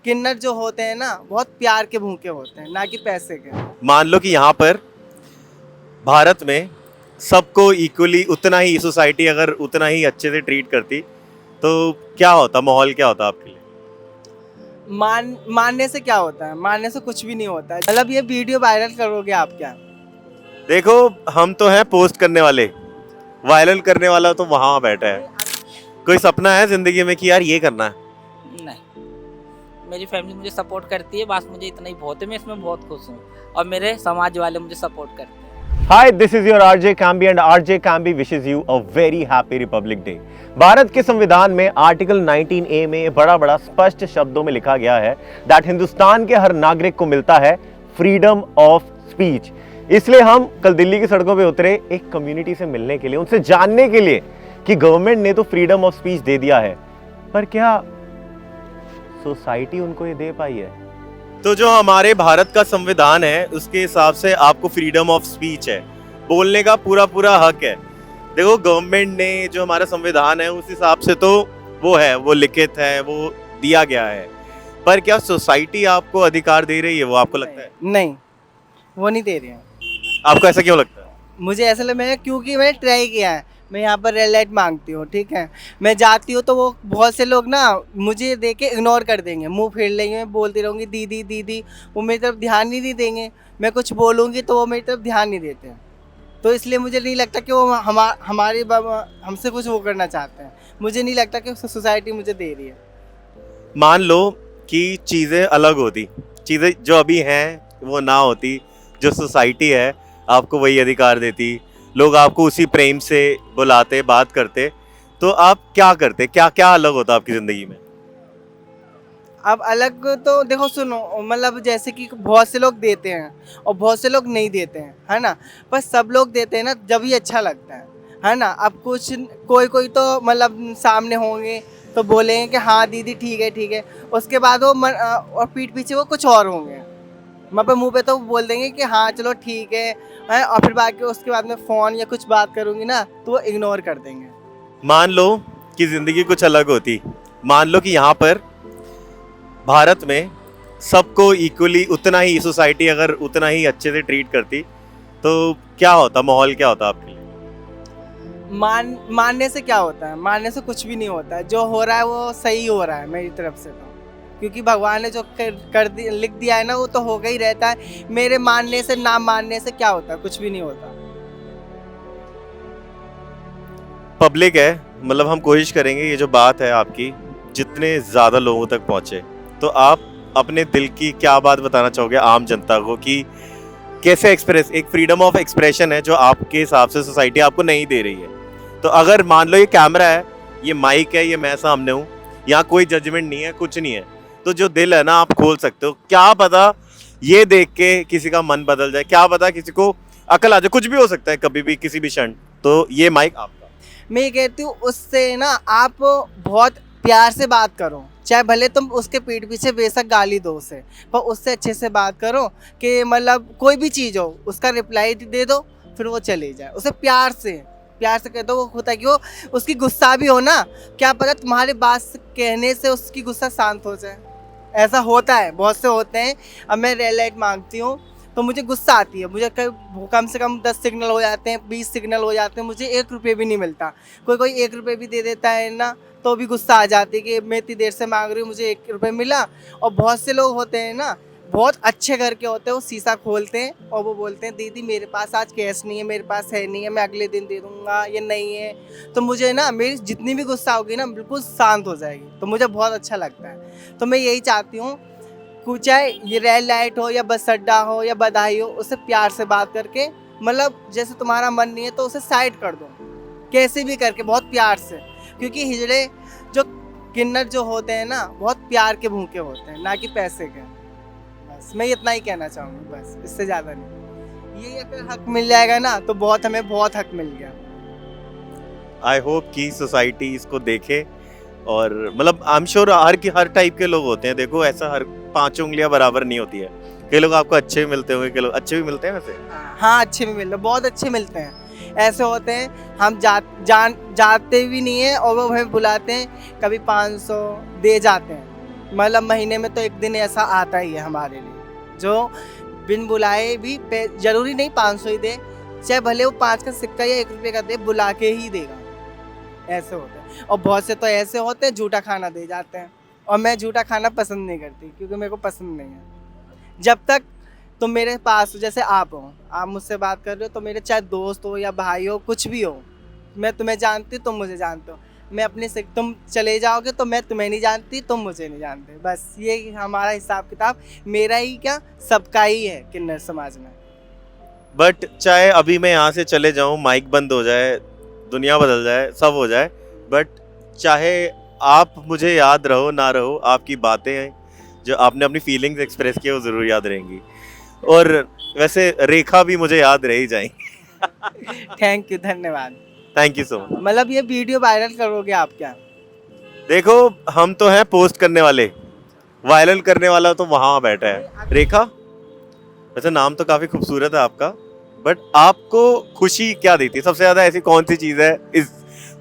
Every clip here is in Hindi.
किन्नर जो होते हैं ना बहुत प्यार के भूखे होते हैं, ना कि पैसे के। मान लो कि यहाँ पर भारत में सबको इक्वली उतना ही सोसाइटी अगर उतना ही अच्छे से ट्रीट करती तो क्या होता, माहौल क्या होता आपके लिए? मानने से क्या होता है? मानने से कुछ भी नहीं होता है। मतलब ये वीडियो वायरल करोगे आप क्या? देखो, हम तो हैं पोस्ट करने वाले, वायरल करने वाला तो वहां बैठा है। कोई सपना है जिंदगी में कि यार ये करना है? नहीं, मेरी फैमिली मुझे सपोर्ट करती है, बस मुझे इतना ही बहुत है, मैं इसमें बहुत खुश हूँ और मेरे समाज वाले मुझे सपोर्ट करते हैं। Hi, this is your RJ Kambi and RJ Kambi wishes you a very happy Republic Day. Bharat के संविधान में आर्टिकल 19A में बड़ा स्पष्ट शब्दों में लिखा गया है दैट हिंदुस्तान के हर नागरिक को मिलता है फ्रीडम ऑफ स्पीच। इसलिए हम कल दिल्ली की सड़कों पे उतरे एक कम्युनिटी से मिलने के लिए, उनसे जानने के लिए कि गवर्नमेंट ने तो फ्रीडम ऑफ स्पीच दे दिया है, पर क्या सोसाइटी उनको ये दे पाई है? तो जो हमारे भारत का संविधान है उसके हिसाब से आपको फ्रीडम ऑफ स्पीच है, बोलने का पूरा हक है। देखो, गवर्नमेंट ने जो हमारा संविधान है उस हिसाब से तो वो है, वो लिखित है, वो दिया गया है, पर क्या सोसाइटी आपको अधिकार दे रही है? वो आपको लगता है? नहीं, वो नहीं दे रहे हैं। आपको ऐसा क्यों लगता है? मुझे ऐसा लगा, मैं क्योंकि मैंने ट्राई किया है। मैं यहाँ पर रेड लाइट मांगती हूँ, ठीक है, मैं जाती हूँ तो वो बहुत से लोग ना मुझे देख के इग्नोर कर देंगे, मुंह फेर लेंगे, मैं बोलती रहूँगी दीदी दीदी, वो मेरी तरफ ध्यान ही नहीं देंगे। मैं कुछ बोलूँगी तो वो मेरी तरफ ध्यान नहीं देते हैं। तो इसलिए मुझे नहीं लगता कि वो हमारे हमसे कुछ वो करना चाहते हैं। मुझे नहीं लगता कि सोसाइटी मुझे दे रही है। मान लो कि चीज़ें अलग होती, चीज़ें जो अभी हैं वो ना होती, जो सोसाइटी है आपको वही अधिकार देती, लोग आपको उसी प्रेम से बुलाते, बात करते, तो आप क्या करते? क्या क्या अलग होता आपकी ज़िंदगी में? अब अलग तो देखो, सुनो, मतलब जैसे कि बहुत से लोग देते हैं और बहुत से लोग नहीं देते हैं, है ना। पर सब लोग देते हैं ना जब ही अच्छा लगता है ना। अब कुछ कोई तो मतलब सामने होंगे तो बोलेंगे कि हाँ दीदी ठीक है, उसके बाद वो और पीठ पीछे वो कुछ और होंगे। मतलब मुंह पे तो बोल देंगे कि हाँ चलो ठीक है, और फिर बाकी उसके बाद में फ़ोन या कुछ बात करूँगी ना तो वो इग्नोर कर देंगे। मान लो कि ज़िंदगी कुछ अलग होती, मान लो कि यहाँ पर भारत में सबको इक्वली उतना ही सोसाइटी अगर उतना ही अच्छे से ट्रीट करती तो क्या होता, माहौल क्या होता आपके लिए? मानने से क्या होता है? मानने से कुछ भी नहीं होता है। जो हो रहा है वो सही हो रहा है मेरी तरफ से तो, क्योंकि भगवान ने जो लिख दिया है ना वो तो होगा ही रहता है। मेरे मानने से ना मानने से क्या होता है? कुछ भी नहीं होता। पब्लिक है, मतलब हम कोशिश करेंगे ये जो बात है आपकी जितने ज़्यादा लोगों तक पहुँचे। तो आप अपने दिल की क्या बात बताना चाहोगे आम जनता को कि कैसे एक्सप्रेस, एक फ्रीडम ऑफ एक्सप्रेशन है जो आपके हिसाब से सोसाइटी आपको नहीं दे रही है। तो अगर मान लो ये कैमरा है, ये माइक है, ये मैं सामने हूँ, यहाँ कोई जजमेंट नहीं है, कुछ नहीं है, तो जो दिल है ना आप खोल सकते हो। क्या पता ये देख के किसी का मन बदल जाए, क्या पता किसी को अकल आ जाए, कुछ भी हो सकता है कभी भी किसी भी क्षण। तो ये माइक आपका। मैं ये कहती हूँ उससे ना आप बहुत प्यार से बात करो, चाहे भले तुम उसके पीठ पीछे बेशक गाली दो उसे, पर उससे अच्छे से बात करो कि मतलब कोई भी चीज़ हो उसका रिप्लाई दे दो, फिर वो चले जाए। उसे प्यार से कह दो। वो होता है कि वो उसकी गुस्सा भी हो ना, क्या पता तुम्हारे बात कहने से उसकी गुस्सा शांत हो जाए। ऐसा होता है, बहुत से होते हैं। अब मैं रेड लाइट मांगती हूँ तो मुझे गुस्सा आती है, मुझे कम से कम 10 सिग्नल हो जाते हैं, 20 सिग्नल हो जाते हैं, मुझे 1 रुपये भी नहीं मिलता। कोई 1 रुपये भी दे देता है ना तो भी गुस्सा आ जाती है कि मैं इतनी देर से मांग रही हूँ, मुझे 1 रुपये मिला। और बहुत से लोग होते हैं ना, बहुत अच्छे घर के होते हैं, वो शीशा खोलते हैं और वो बोलते हैं दीदी मेरे पास आज कैश नहीं है, मेरे पास है नहीं है, मैं अगले दिन दे दूँगा, ये नहीं है। तो मुझे ना मेरी जितनी भी गुस्सा होगी ना बिल्कुल शांत हो जाएगी, तो मुझे बहुत अच्छा लगता है। तो मैं यही चाहती हूँ, चाहे ये रेड लाइट हो या बस अड्डा हो या बधाई हो, उससे प्यार से बात करके, मतलब जैसे तुम्हारा मन नहीं है तो उसे साइड कर दो, कैसे भी करके बहुत प्यार से। क्योंकि हिजड़े जो किन्नर जो होते हैं ना बहुत प्यार के भूखे होते हैं, ना कि पैसे के। बस मैं इतना ही कहना चाहूँगी, बस इससे ज़्यादा नहीं। ये अगर हक मिल जाएगा ना तो बहुत, हमें बहुत हक मिल गया। आई होप कि सोसाइटी इसको देखे और मतलब I am sure her type के लोग होते हैं। देखो, ऐसा हर 5 उंगलियां बराबर नहीं होती है। कई लोग आपको अच्छे भी मिलते होंगे, कई लोग अच्छे भी मिलते हैं वैसे। हाँ अच्छे भी मिलते हैं, बहुत अच्छे मिलते हैं। ऐसे होते हैं हम जाते भी नहीं हैं और वो हमें बुलाते हैं, कभी 500 दे जाते हैं, मतलब महीने में तो एक दिन ऐसा आता ही है हमारे लिए जो बिन बुलाए भी जरूरी नहीं 500 ही दे, चाहे भले वो 5 का सिक्का या 1 रुपये का दे, बुला के ही देगा। ऐसे होते हैं। और बहुत से तो ऐसे होते हैं झूठा खाना दे जाते हैं, और मैं झूठा खाना पसंद नहीं करती क्योंकि मेरे को पसंद नहीं है। जब तक तुम मेरे पास हो, जैसे आप हो, आप मुझसे बात कर रहे हो तो मेरे चाहे दोस्त हो या भाई हो, कुछ भी हो, मैं तुम्हें जानती, तुम मुझे जानते हो। मैं अपने से तुम चले जाओगे तो मैं तुम्हें नहीं जानती, तुम मुझे नहीं जानते। बस ये हमारा हिसाब किताब, मेरा ही क्या सबका ही है किन्नर समाज में। बट चाहे अभी मैं यहाँ से चले जाऊँ, माइक बंद हो जाए, दुनिया बदल जाए, सब हो जाए, बट चाहे आप मुझे याद रहो ना रहो, आपकी बातें हैं जो आपने अपनी फीलिंग्स एक्सप्रेस किए वो ज़रूर याद रहेंगी। और वैसे रेखा भी मुझे याद रह ही जाएंगी। थैंक यू, धन्यवाद। Thank you so much. मतलब ये वीडियो वायरल करोगे आप क्या? देखो हम तो हैं पोस्ट करने वाले, वायरल करने वाला तो वहाँ बैठा है। रेखा, वैसे नाम तो काफ़ी खूबसूरत है आपका, बट आपको खुशी क्या देती है? सबसे ज़्यादा ऐसी कौन सी चीज़ है इस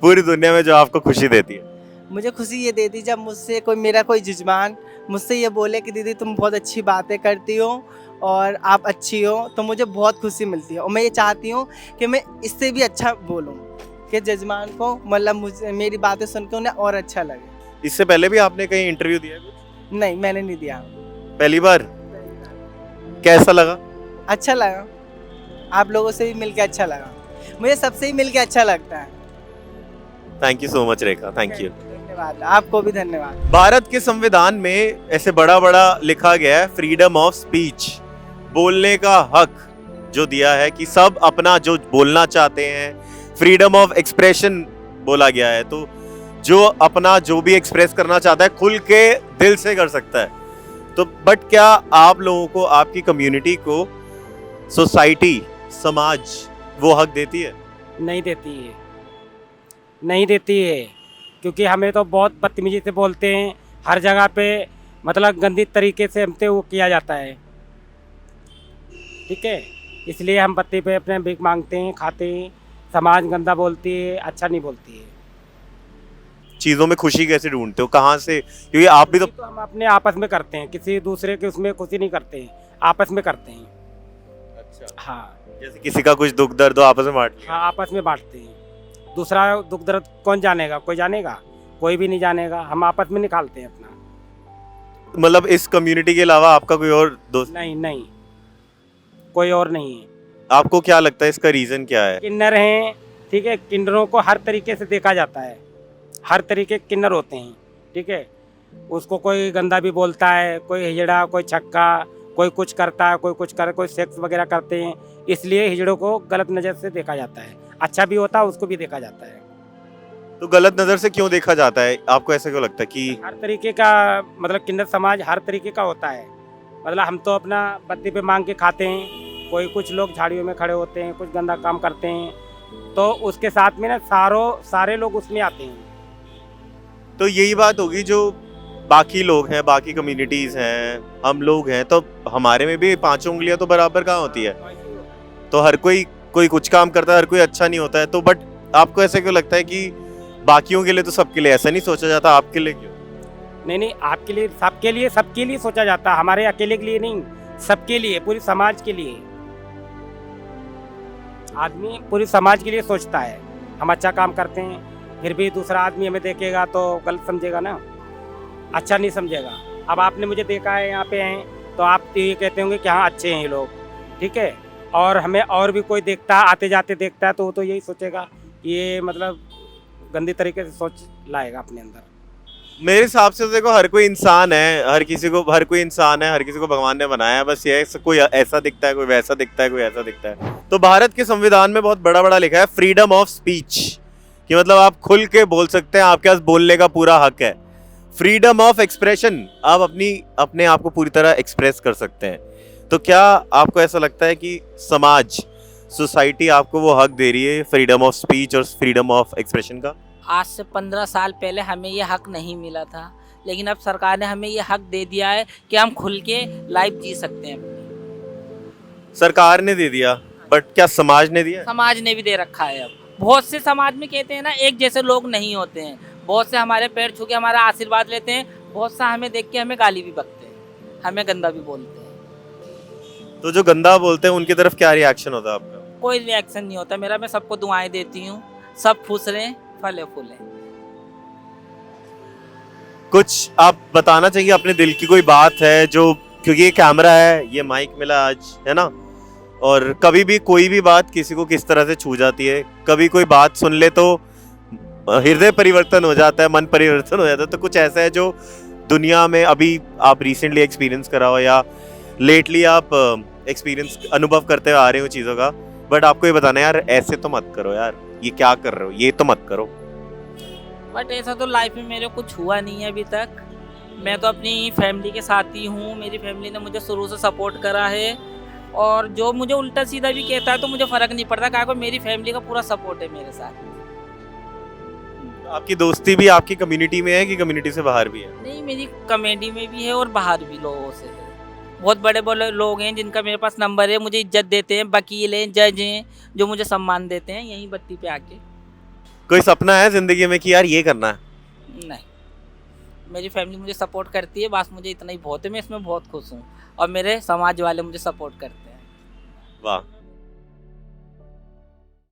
पूरी दुनिया में जो आपको खुशी देती है? मुझे खुशी ये देती जब मुझसे कोई जजमान मुझसे ये बोले कि दीदी तुम बहुत अच्छी बातें करती हो और आप अच्छी हो, तो मुझे बहुत खुशी मिलती है। और मैं ये चाहती हूँ कि मैं इससे भी अच्छा बोलूँ, कि जजमान को मतलब मुझे मेरी बातें सुन के उन्हें और अच्छा लगे। इससे पहले भी आपने कहीं इंटरव्यू दिया है कुछ? नहीं, मैंने नहीं दिया। पहली बार? कैसा लगा? अच्छा लगा, आप लोगों से भी मिलके अच्छा लगा, मुझे सबसे ही मिलके अच्छा लगता है। Thank you so much Rekha, thank you. धन्यवाद, आपको भी धन्यवाद। भारत के संविधान में ऐसे बड़ा बड़ा लिखा गया है फ्रीडम ऑफ स्पीच, बोलने का हक जो दिया है कि सब अपना जो बोलना चाहते हैं, फ्रीडम ऑफ एक्सप्रेशन बोला गया है, तो जो अपना जो भी एक्सप्रेस करना चाहता है खुल के दिल से कर सकता है। तो बट क्या आप लोगों को, आपकी कम्युनिटी को, सोसाइटी, समाज वो हक देती है? नहीं देती है, नहीं देती है, क्योंकि हमें तो बहुत बदतमीजी से बोलते हैं हर जगह पे, मतलब गंदी तरीके से हमसे वो किया जाता है। ठीक है, इसलिए हम पत्ते पे अपने भीख मांगते हैं, खाते हैं। समाज गंदा बोलती है, अच्छा नहीं बोलती है। चीजों में खुशी कैसे ढूंढते हो, कहाँ से? क्योंकि आप भी तो तो हम अपने आपस में करते हैं, किसी दूसरे के उसमें खुशी नहीं करते हैं, आपस में करते हैं। अच्छा, हाँ जैसे किसी का कुछ दुख दर्द हो आपस में बांट लिया। हाँ, आपस में बांटते हैं। दूसरा दुख दर्द कौन जानेगा? कोई जानेगा? कोई भी नहीं जानेगा। हम आपस में निकालते हैं अपना। मतलब इस कम्युनिटी के अलावा आपका कोई और दोस्त? नहीं नहीं, कोई और नहीं है। आपको क्या लगता है इसका रीजन क्या है? किन्नर हैं, ठीक है, किन्नरों को हर तरीके से देखा जाता है, हर तरीके के किन्नर होते हैं। ठीक है, उसको कोई गंदा भी बोलता है, कोई हिजड़ा, कोई छक्का, कोई कुछ करता है, कोई कुछ कर, कोई सेक्स वगैरह करते हैं, इसलिए हिजड़ों को गलत नज़र से देखा जाता है। अच्छा भी होता है, उसको भी देखा जाता है। तो गलत नजर से क्यों देखा जाता है? आपको ऐसा क्यों लगता है कि हर तरीके का, मतलब किन्नर समाज हर तरीके का होता है। मतलब हम तो अपना बत्ती पे मांग के खाते हैं, कोई कुछ लोग झाड़ियों में खड़े होते हैं, कुछ गंदा काम करते हैं, तो उसके साथ में ना सारे लोग उसमें आते हैं। तो यही बात होगी जो बाकी लोग हैं, बाकी कम्युनिटीज हैं, हम लोग हैं, तो हमारे में भी 5 उंगलियां तो बराबर कहाँ होती है? तो हर कोई कुछ काम करता है, हर कोई अच्छा नहीं होता है। तो बट आपको ऐसा क्यों लगता है कि बाकियों के लिए तो सबके लिए ऐसा नहीं सोचा जाता, आपके लिए क्यों? नहीं, आपके लिए, सबके लिए सोचा जाता है, हमारे अकेले के लिए नहीं, सबके लिए, पूरी समाज के लिए। आदमी पूरी समाज के लिए सोचता है। हम अच्छा काम करते हैं, फिर भी दूसरा आदमी हमें देखेगा तो गलत समझेगा ना, अच्छा नहीं समझेगा। अब आपने मुझे देखा है, यहाँ पे हैं, तो आप तो ये कहते होंगे कि हाँ अच्छे हैं ये लोग, ठीक है, और हमें और भी कोई देखता है, आते जाते देखता है, तो वो तो यही सोचेगा कि ये मतलब गंदी तरीके से सोच लाएगा अपने अंदर। मेरे हिसाब से तो देखो हर कोई इंसान है, हर किसी को भगवान ने बनाया है। बस ये है, कोई ऐसा दिखता है, कोई वैसा दिखता है, कोई ऐसा दिखता है। तो भारत के संविधान में बहुत बड़ा बड़ा लिखा है फ्रीडम ऑफ स्पीच, कि मतलब आप खुल के बोल सकते हैं, आपके पास बोलने का पूरा हक है। फ्रीडम ऑफ एक्सप्रेशन, आप अपने आप को पूरी तरह एक्सप्रेस कर सकते हैं। तो क्या आपको ऐसा लगता है कि समाज, सोसाइटी आपको वो हक दे रही है फ्रीडम ऑफ स्पीच और फ्रीडम ऑफ एक्सप्रेशन का? आज से 15 साल पहले हमें ये हक नहीं मिला था, लेकिन अब सरकार ने हमें ये हक दे दिया है कि हम खुल के लाइफ जी सकते हैं। सरकार ने दे दिया, बट क्या समाज ने दिया? समाज ने भी दे रखा है। अब बहुत से समाज में कहते हैं ना, एक जैसे लोग नहीं होते हैं। बहुत से हमारे पैर छू के हमारा आशीर्वाद लेते हैं, बहुत सा हमें देख के हमें गाली भी बकते हैं, हमें गंदा भी बोलते हैं। तो जो गंदा बोलते हैं उनकी तरफ क्या रिएक्शन होता है आपका? कोई रिएक्शन नहीं होता मेरा, मैं सबको दुआएं देती हूँ, सब खुश रहें, फले फूलें। कुछ आप बताना चाहिए अपने दिल की कोई बात है जो, क्योंकि ये कैमरा है, ये माइक मिला आज, है ना, और कभी भी कोई भी बात किसी को किस तरह से छू जाती है, कभी कोई बात सुन ले तो हृदय परिवर्तन हो जाता है, मन परिवर्तन हो जाता है। तो कुछ ऐसा है जो दुनिया में अभी आप रिसेंटली एक्सपीरियंस करा हो या लेटली आप एक्सपीरियंस अनुभव करते हुए आ रहे हो चीज़ों का, बट आपको ये बताना है यार ऐसे तो मत करो यार, ये क्या कर रहे हो, ये तो मत करो। बट ऐसा तो लाइफ में मेरे कुछ हुआ नहीं है अभी तक। मैं तो अपनी फैमिली के साथ ही हूँ, मेरी फैमिली ने मुझे शुरू से सपोर्ट करा है, और जो मुझे उल्टा सीधा भी कहता है तो मुझे फ़र्क नहीं पड़ता, क्योंकि मेरी फैमिली का पूरा सपोर्ट है मेरे साथ। आपकी दोस्ती भी आपकी कम्युनिटी में है कि कम्युनिटी से बाहर भी है? नहीं, मेरी कॉमेडी में भी है और बाहर भी लोगों से है। बहुत बड़े बड़े लोग हैं जिनका मेरे पास नंबर है, मुझे इज्जत देते हैं, वकील हैं, जज हैं, जो मुझे सम्मान देते हैं यहीं बत्ती पे आके। कोई सपना है जिंदगी में कि यार ये करना है? नहीं, मेरी फैमिली मुझे सपोर्ट करती है, बस मुझे इतना ही बहुत है, मैं इसमें बहुत खुश हूँ, और मेरे समाज वाले मुझे सपोर्ट करते हैं। वाह।